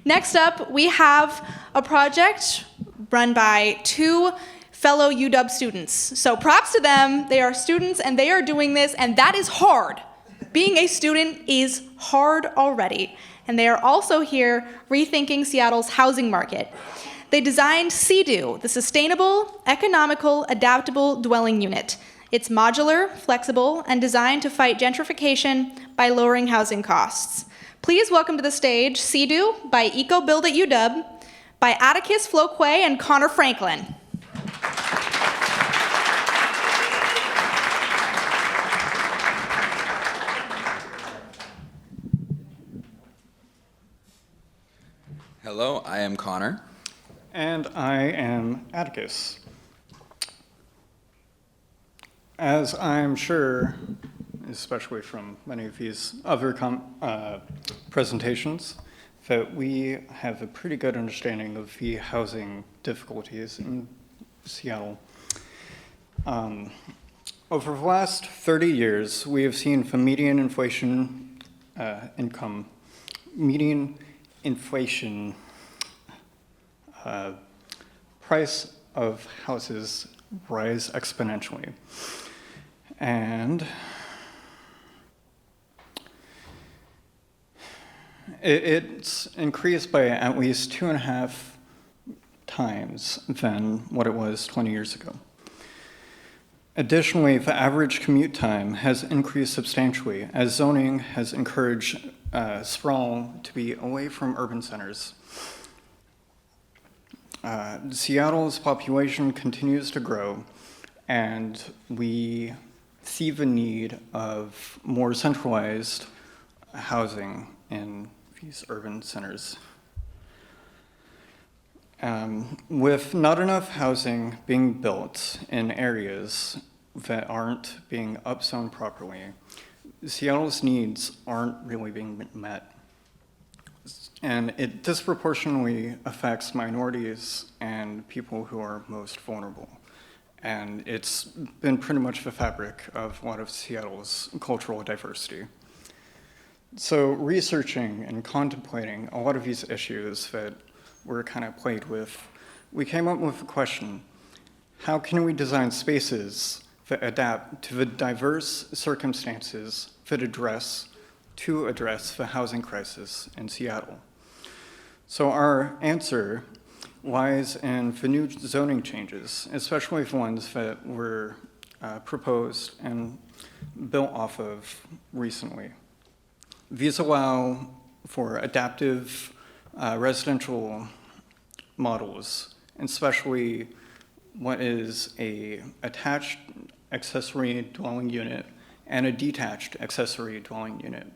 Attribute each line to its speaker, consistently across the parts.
Speaker 1: Next up, we have a project run by two fellow UW students. So props to them. They are students and they are doing this, and that is hard. Being a student is hard already. And they are also here rethinking Seattle's housing market. They designed CEDU, the Sustainable, Economical, Adaptable Dwelling Unit. It's modular, flexible, and designed to fight gentrification by lowering housing costs. Please welcome to the stage CEDU by EcoBuild at UW, by Atticus Floquay and Connor Franklin.
Speaker 2: Hello, I am Connor.
Speaker 3: And I am Atticus. As I'm sure, especially from many of these other presentations, that we have a pretty good understanding of the housing difficulties in Seattle. Over the last 30 years, we have seen the median inflation price of houses rise exponentially. And it's increased by at least 2.5 times than what it was 20 years ago. Additionally, the average commute time has increased substantially as zoning has encouraged sprawl to be away from urban centers. Seattle's population continues to grow, and we see the need of more centralized housing in these urban centers. With not enough housing being built in areas that aren't being upzoned properly, Seattle's needs aren't really being met. And it disproportionately affects minorities and people who are most vulnerable. And it's been pretty much the fabric of a lot of Seattle's cultural diversity. So researching and contemplating a lot of these issues that we're kind of plagued with, we came up with the question, how can we design spaces that adapt to the diverse circumstances that address the housing crisis in Seattle? So our answer lies in the new zoning changes, especially the ones that were proposed and built off of recently. These allow for adaptive residential models, especially what is a attached accessory dwelling unit and a detached accessory dwelling unit.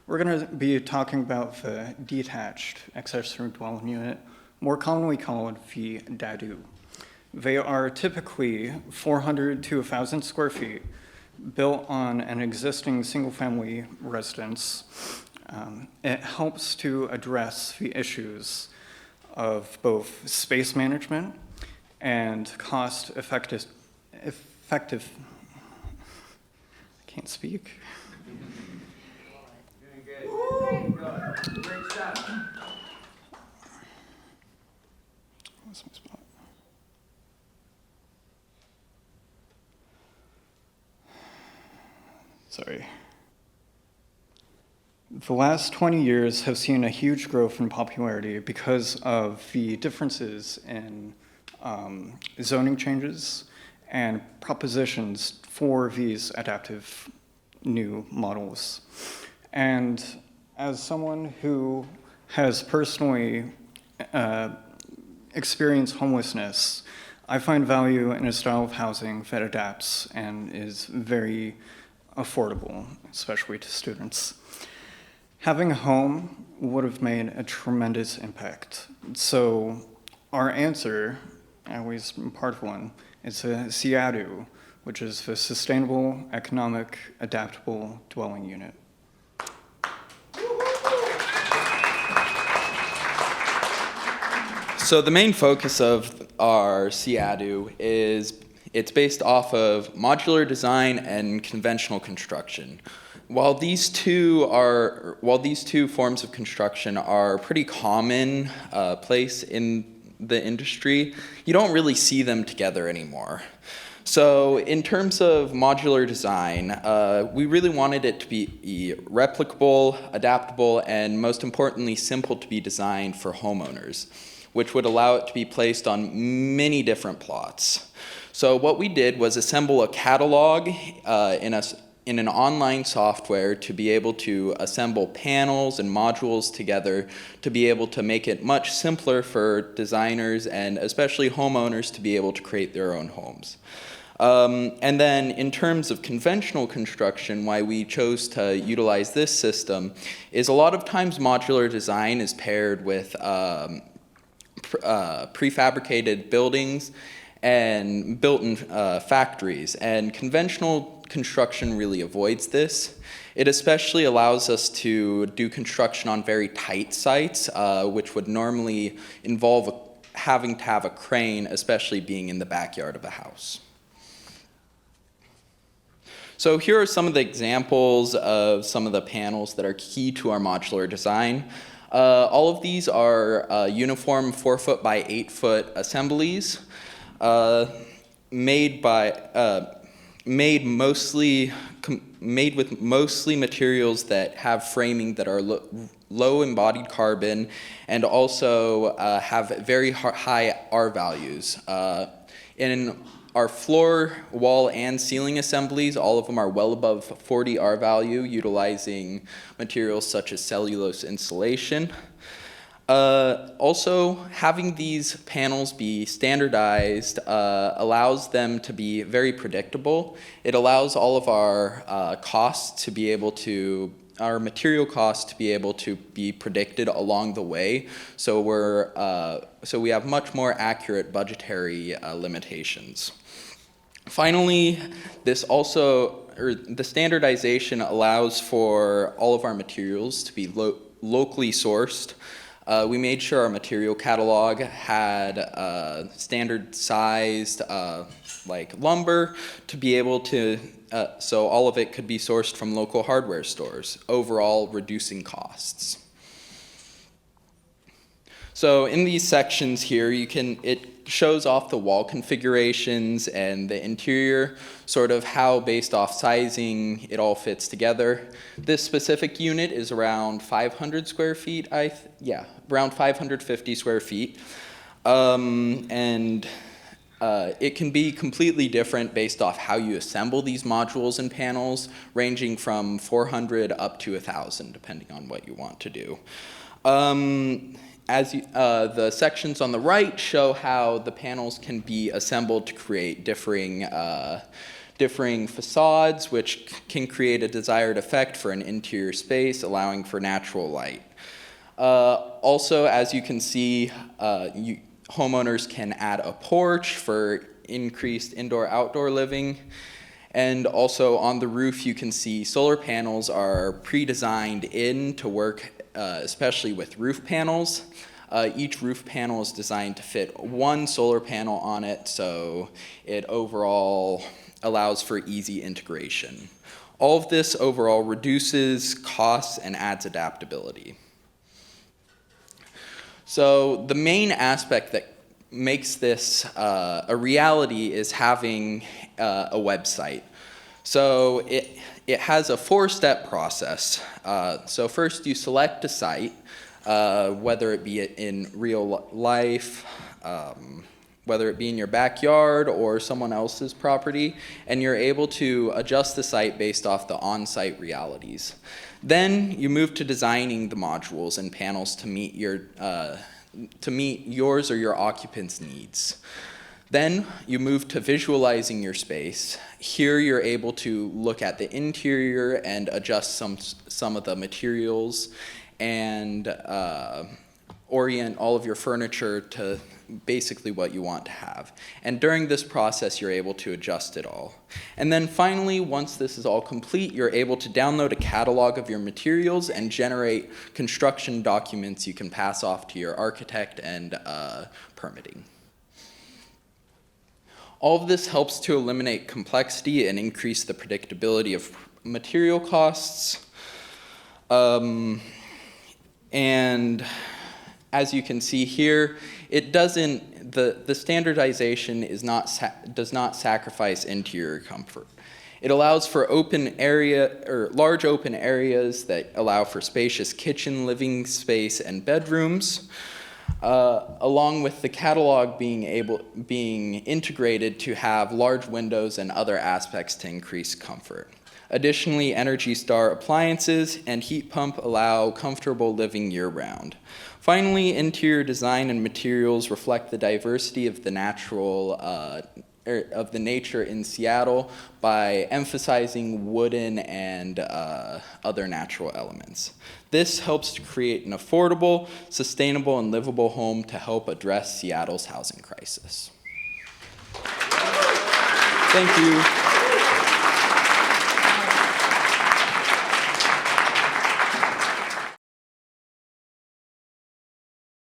Speaker 3: We're going to be talking about the detached accessory dwelling unit, more commonly called the DADU. They are typically 400 to 1,000 square feet, built on an existing single-family residence. It helps to address the issues of both space management and cost-effective. I can't speak.
Speaker 4: Doing good. Great stuff.
Speaker 3: What's my spot? Sorry. The last 20 years have seen a huge growth in popularity because of the differences in zoning changes and propositions for these adaptive new models. And as someone who has personally experienced homelessness, I find value in a style of housing that adapts and is very affordable, especially to students. Having a home would have made a tremendous impact. So our answer, at least part of one, is a CEDU, which is the Sustainable, Economic, Adaptable Dwelling Unit.
Speaker 2: So the main focus of our CEDU is it's based off of modular design and conventional construction. While these two forms of construction are pretty common place in the industry, you don't really see them together anymore. So in terms of modular design, we really wanted it to be replicable, adaptable, and most importantly, simple to be designed for homeowners, which would allow it to be placed on many different plots. So what we did was assemble a catalog in an online software to be able to assemble panels and modules together to be able to make it much simpler for designers and especially homeowners to be able to create their own homes. And then in terms of conventional construction, why we chose to utilize this system is a lot of times modular design is paired with prefabricated buildings and built in factories, and conventional construction really avoids this. It especially allows us to do construction on very tight sites, which would normally involve having to have a crane, especially being in the backyard of a house. So here are some of the examples of some of the panels that are key to our modular design. All of these are uniform 4-foot by 8-foot assemblies made with mostly materials that have framing that are low embodied carbon and also have very high R values. In our floor, wall, and ceiling assemblies, all of them are well above 40 R value, utilizing materials such as cellulose insulation. Also, having these panels be standardized allows them to be very predictable. It allows all of our costs to be able to, our material costs to be able to be predicted along the way. So so we have much more accurate budgetary limitations. Finally, the standardization allows for all of our materials to be locally sourced. We made sure our material catalog had standard sized like lumber to be able to, so all of it could be sourced from local hardware stores, overall reducing costs. So in these sections here, it shows off the wall configurations and the interior, sort of how based off sizing it all fits together. This specific unit is around 500 square feet, around 550 square feet. It can be completely different based off how you assemble these modules and panels, ranging from 400 up to 1,000, depending on what you want to do. The sections on the right show how the panels can be assembled to create differing facades, which can create a desired effect for an interior space, allowing for natural light. Also, as you can see, homeowners can add a porch for increased indoor-outdoor living. And also on the roof, you can see solar panels are pre-designed in to work, especially with roof panels. Each roof panel is designed to fit one solar panel on it, so it overall allows for easy integration. All of this overall reduces costs and adds adaptability. So the main aspect that makes this a reality is having a website. So it has a 4-step process. So first you select a site, whether it be in real life, whether it be in your backyard or someone else's property, and you're able to adjust the site based off the on-site realities. Then you move to designing the modules and panels to meet yours or your occupants' needs. Then you move to visualizing your space. Here you're able to look at the interior and adjust some of the materials and orient all of your furniture to basically what you want to have. And during this process, you're able to adjust it all. And then finally, once this is all complete, you're able to download a catalog of your materials and generate construction documents you can pass off to your architect and permitting. All of this helps to eliminate complexity and increase the predictability of material costs. And as you can see here, it doesn't, the standardization does not sacrifice interior comfort. It allows for large open areas that allow for spacious kitchen, living space, and bedrooms, along with the catalog being integrated to have large windows and other aspects to increase comfort. Additionally, Energy Star appliances and heat pump allow comfortable living year-round. Finally, interior design and materials reflect the diversity of the nature in Seattle by emphasizing wooden and other natural elements. This helps to create an affordable, sustainable, and livable home to help address Seattle's housing crisis. Thank you.